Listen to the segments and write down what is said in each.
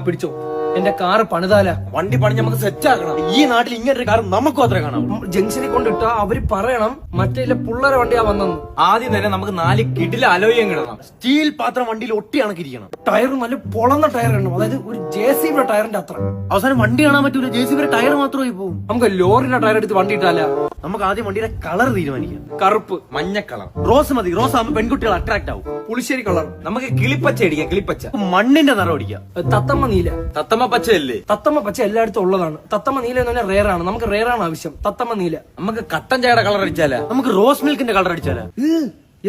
പിടിച്ചോ. എന്റെ കാറ് പണിതാല. വണ്ടി പണി നമുക്ക് സെറ്റ് ആക്കണം. ഈ നാട്ടിൽ ഇങ്ങനെ ഒരു കാർ നമുക്ക് മാത്രമേ കാണാം. ജംഗ്ഷനിൽ കൊണ്ടിട്ടാ അവര് പറയണം മറ്റേ പുള്ളരെ വണ്ടിയാ വന്നെന്ന്. ആദ്യം തന്നെ നമുക്ക് 4 കിടില അലോയം കിടണം. സ്റ്റീൽ പാത്രം വണ്ടിയിൽ ഒട്ടി കണക്കിരിക്കണം. ടയർ നല്ല പൊളന്ന ടയർ ഇടണം, അതായത് ഒരു JCB ടയറിന്റെ അത്ര. അവസാനം വണ്ടി കാണാൻ പറ്റൂല, JCB ടയർ മാത്രമായി പോകും. നമുക്ക് ലോറിന്റെ ടയർ എടുത്ത് വണ്ടി ഇട്ടാല. നമുക്ക് ആദ്യം വണ്ടിയുടെ കളർ തീരുമാനിക്കാം. കറുപ്പ്, മഞ്ഞ കളർ, റോസ് മതി. റോസ് ആകുമ്പോൾ പെൺകുട്ടികൾ അട്രാക്ട് ആവും. പുളിശ്ശേരി കളർ. നമുക്ക് കിളിപ്പച്ച അടിക്കാം. കിളിപ്പച്ച മണ്ണിന്റെ നിറം അടിക്കാം. തത്തമ്മ നീല. തത്തമ്മ പച്ചയല്ലേ? തത്തമ്മ പച്ച എല്ലായിടത്തും ഉള്ളതാണ്. തത്തമ്മ നീല എന്ന് പറഞ്ഞാൽ റെയർ ആണ്. നമുക്ക് റെയർ ആണ് ആവശ്യം. തത്തമ്മ നീല. നമുക്ക് കട്ടൻ ചായയുടെ കളർ അടിച്ചാലാ? നമുക്ക് റോസ് മിൽക്കിന്റെ കളർ അടിച്ചാലാ?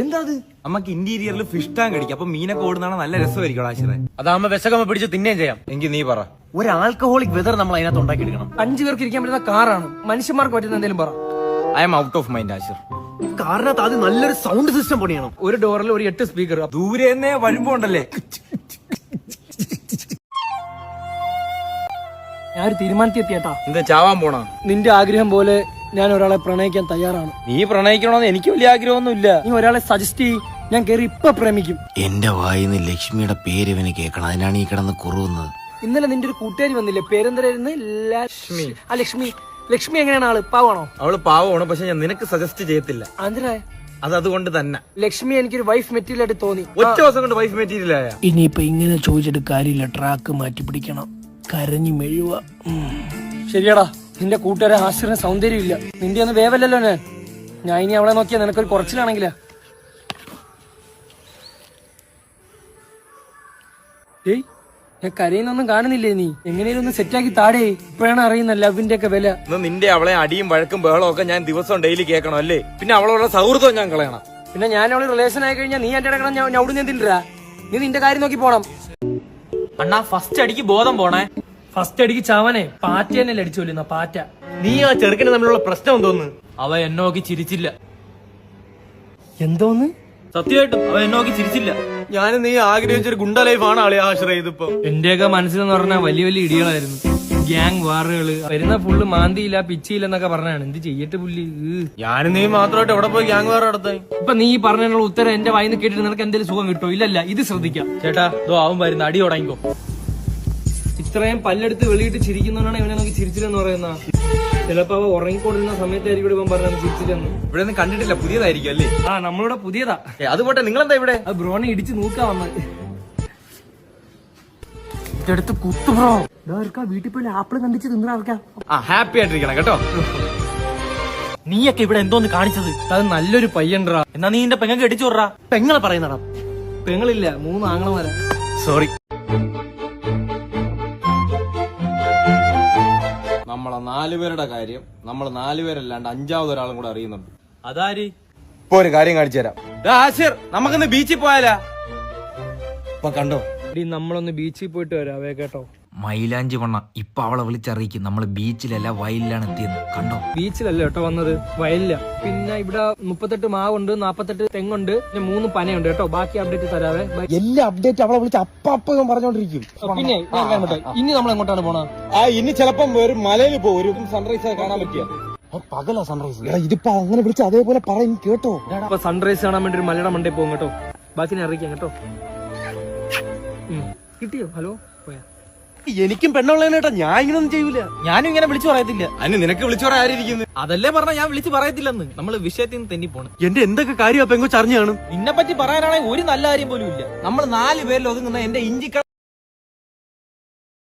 എന്താ അത്? നമുക്ക് ഇന്റീരിയറിൽ ഫിഷ് ടാങ്ക് അടിക്കാം. അപ്പൊ മീനൊക്കെ ഓടുന്നതാണ് നല്ല രസമായിരിക്കും ആശിറെ. അതാകുമ്പോ വിശകമ്മ പിടിച്ച് തിന്നേം ചെയ്യാം. എങ്കിൽ നീ പറ, ഒരു ആൽക്കഹോളിക് വെതർ നമ്മൾ അതിനകത്ത് ഉണ്ടാക്കിയെടുക്കണം. 5 പേർക്ക് ഇരിക്കാൻ പറ്റുന്ന കാറാണ്. മനുഷ്യന്മാർക്ക് പറ്റുന്ന എന്തെങ്കിലും പറ. I'm out of mind Ashir. കാറിനകത്ത് ആദ്യം നല്ലൊരു സൗണ്ട് സിസ്റ്റം പണിയണം. ഒരു ഡോറിൽ ഒരു 8 സ്പീക്കർ. ദൂരെ വരുമ്പോ ഉണ്ടല്ലേ. ഞാൻ ഒരു തീരുമാനത്തിലെത്തിയേട്ടാ. എന്താ ചാവാൻ പോണോ? നിന്റെ ആഗ്രഹം പോലെ ഞാൻ ഒരാളെ പ്രണയിക്കാൻ തയ്യാറാണ്. നീ പ്രണയിക്കണോന്ന് എനിക്ക് വലിയ ആഗ്രഹമൊന്നുമില്ല. നീ ഒരാളെ സജസ്റ്റ് ചെയ്യ്, ഞാൻ കേറി ഇപ്പൊ പ്രേമിക്കും. എന്റെ വായിന്ന് ലക്ഷ്മിയുടെ പേര് ഇവന് കേൾക്കണം, അതിനാണ് ഈ കിടന്ന് കുറുകുന്നത്. ഇന്നലെ നിന്റെ ഒരു കൂട്ടുകാരി വന്നില്ലേ, പേരെന്തരായിരുന്നു? ലക്ഷ്മി. ആ ലക്ഷ്മി. ലക്ഷ്മി എങ്ങനെയാണ് ആള്? പാവാണോ? അവള് പാവമാണ്, പക്ഷെ ഞാൻ നിനക്ക് സജസ്റ്റ് ചെയ്യത്തില്ല. ആന്ധ്രാ. അതുകൊണ്ട് തന്നെ ലക്ഷ്മി എനിക്കൊരു വൈഫ് മെറ്റീരിയൽ ആയിട്ട് തോന്നി. ഒറ്റ ദിവസം കൊണ്ട് വൈഫ് മെറ്റീരിയൽ ആയ. ഇനിയിപ്പൊ ഇങ്ങനെ ചോദിച്ചിട്ട് കാര്യമില്ല, ട്രാക്ക് മാറ്റി പിടിക്കണം. കരഞ്ഞു മെഴുവ. ശരിയാടാ, നിന്റെ കൂട്ടുകാരെ ആശ്രയ സൗന്ദര്യം ഇല്ല. നിന്റെ ഒന്നും വേവല്ലല്ലോ ഞാൻ ഇനി അവളെ നോക്കിയാ നിനക്കൊരു കുറച്ചിലാണെങ്കിലാ. ഏയ്, ഞാൻ കരയുന്നൊന്നും കാണുന്നില്ലേ? നീ എങ്ങനെയും ഒന്ന് സെറ്റാക്കി താടേ. ഇപ്പോഴാണ് അറിയുന്ന ലവിന്റെ ഒക്കെ വില. നിന്റെ അവളെ അടിയും വഴക്കും ബഹളവും ഒക്കെ ഞാൻ ദിവസവും ഡെയിലി കേൾക്കണം അല്ലേ? പിന്നെ അവളോട് സൗഹൃദം ഞാൻ കളയണം. പിന്നെ ഞാൻ അവള് റിലേഷൻ ആയി കഴിഞ്ഞാൽ നീ എന്റെ ഇടക്കണം. ഞാൻ അവിടെ നിന്നിട്ടാ. നീ നിന്റെ കാര്യം നോക്കി പോണം. അണ്ണാ ഫസ്റ്റ് അടിക്ക് ബോധം പോണേ. ഫസ്റ്റ് അടിക്ക് ചാവനെ പാറ്റ തന്നെ അടിച്ചോല്ലുന്ന പാറ്റ. നീ ആ ചെറുക്കന് തമ്മിലുള്ള പ്രശ്നം എന്തോന്ന്? അവ എന്നെ നോക്കി ചിരിച്ചില്ല. എന്തോന്ന്? സത്യമായിട്ടും അവ എന്നെ നോക്കി ചിരിച്ചില്ല. ഞാൻ നീ ആഗ്രഹിച്ചൊരു ഗുണ്ട ലൈഫാണ് ആളെ ആശ്രയിതിപ്പോ. എന്റെയൊക്കെ മനസ്സിലെന്ന് പറഞ്ഞാൽ വലിയ വലിയ ഇടികളായിരുന്നു. ഗ്യാങ് വാറുകള് വരുന്ന ഫുള്ള് മാന്തിയില്ല പിച്ചിയില്ല എന്നൊക്കെ പറഞ്ഞാണ്. എന്ത് ചെയ്യട്ട് പുള്ളി. ഞാനും നീ മാത്രമായിട്ട് എവിടെ പോയി ഗ്യാങ് വാർ നടത്താൻ? ഇപ്പൊ നീ പറഞ്ഞതിനുള്ള ഉത്തരം എന്റെ വായിന്ന് കേട്ടിട്ട് നിനക്ക് എന്തെങ്കിലും സുഖം കിട്ടോ? ഇല്ലല്ല, ഇത് ശ്രദ്ധിക്കാം. ചേട്ടാ ഇതോ ആവും വരുന്ന അടി തുടങ്ങിക്കോ. ഇത്രയും പല്ലെടുത്ത് വെളിയിട്ട് ചിരിക്കുന്നവനാണ് ഇവനെ നോക്കി ചിരിച്ചില്ലെന്ന് പറയുന്ന. ചിലപ്പോ അവ ഉറങ്ങിക്കൊണ്ടിരുന്ന സമയത്തായിരിക്കും ഇവൻ പറഞ്ഞത് ചിരിച്ചില്ലെന്ന്. ഇവിടെ ഒന്നും കണ്ടിട്ടില്ല, പുതിയതായിരിക്കും അല്ലേ? ആ, നമ്മളിവിടെ പുതിയതാ. അതുപോട്ടെ, നിങ്ങളെന്താ ഇവിടെ? അത് ബ്രോനെ ഇടിച്ച് നോക്കാ വന്നത്. ഇതെടുത്ത് കുത്തു ബ്രോ. വീട്ടിൽ പോയി ആപ്പിള് കണ്ടിച്ച് തിന്നാർക്കാം. ഹാപ്പി ആയിട്ടിരിക്കണം കേട്ടോ. നീയൊക്കെ ഇവിടെ എന്തോന്ന് കാണിച്ചത്? അത് നല്ലൊരു പയ്യൻറാ. എന്നാ നീ എന്റെ പെങ്ങൾക്ക് അടിച്ചു വിടറാ. പെങ്ങളെ പറയുന്നടാ. പെങ്ങളില്ല, 3 ആങ്ങളമാരാ. സോറി. നമ്മളെ 4 പേരുടെ കാര്യം നമ്മൾ 4 പേരല്ലാണ്ട് 5ാമത് ഒരാളും കൂടെ അറിയുന്നുണ്ട്. അതാര്? ഇപ്പൊ ഒരു കാര്യം കാണിച്ചു തരാം. ആശിർ, നമുക്കിന്ന് ബീച്ചിൽ പോയാലാ? ഇപ്പൊ കണ്ടോ? നമ്മളൊന്ന് ബീച്ചിൽ പോയിട്ട് വരാവേ കേട്ടോ. മൈലാഞ്ചി കൊണ്ണ ഇപ്പൊ അവളെ വിളിച്ചറിയിക്കും, നമ്മള് ബീച്ചിലല്ല വയലിലാണ് എത്തിയെന്ന്. കണ്ടോ? ബീച്ചിലല്ല കേട്ടോ വന്നത്, വയലില്ല. പിന്നെ ഇവിടെ 38 മാവുണ്ട്, 48 തെങ്ങുണ്ട്, പിന്നെ 3 പനയുണ്ട് കേട്ടോ. ബാക്കി അപ്ഡേറ്റ് തരാവേ. എല്ലാ അപ്ഡേറ്റ് അവളെ വിളിച്ച് അപ്പം പറഞ്ഞോണ്ടിരിക്കും. പിന്നെ ഇനി നമ്മൾ എങ്ങോട്ടാണ് പോണ? ഇനി ചിലപ്പം ഒരു മലയിൽ പോകും, ഒരു സൺറൈസ് കാണാൻ പറ്റിയ. പകലാ സൺറൈസ്. ഇതിപ്പോ അങ്ങനെ വിളിച്ച് അതേപോലെ പറയും കേട്ടോ. ഇപ്പൊ സൺറൈസ് കാണാൻ വേണ്ടി ഒരു മലയുടെ മണ്ടേ പോകും കേട്ടോ. ബാക്കി ഞാൻ അറിയിക്കാം കേട്ടോ. കിട്ടിയോ? ഹലോ, പോയാ? എനിക്കും പെണ്ണുള്ളതിനേട്ടാ, ഞാൻ ഇങ്ങനൊന്നും ചെയ്യൂല. ഞാനും ഇങ്ങനെ വിളിച്ചു പറയത്തില്ല. അതിന് നിനക്ക് വിളിച്ചു പറയാൻ ആരിയിരിക്കുന്നു? അതല്ലേ പറഞ്ഞ ഞാൻ വിളിച്ചു പറയത്തില്ലെന്ന്. നമ്മള് വിഷയത്തിൽ നിന്ന് തെന്നി പോണ്. എന്റെ എന്തൊക്കെ കാര്യം പെങ്കൊച്ച് അറിഞ്ഞു കാണും. നിന്നെ പറ്റി പറയാനാണെങ്കിൽ ഒരു നല്ല കാര്യം പോലും ഇല്ല. നമ്മൾ 4 പേരിൽ ഒതുങ്ങുന്ന എന്റെ ഇഞ്ചിക്ക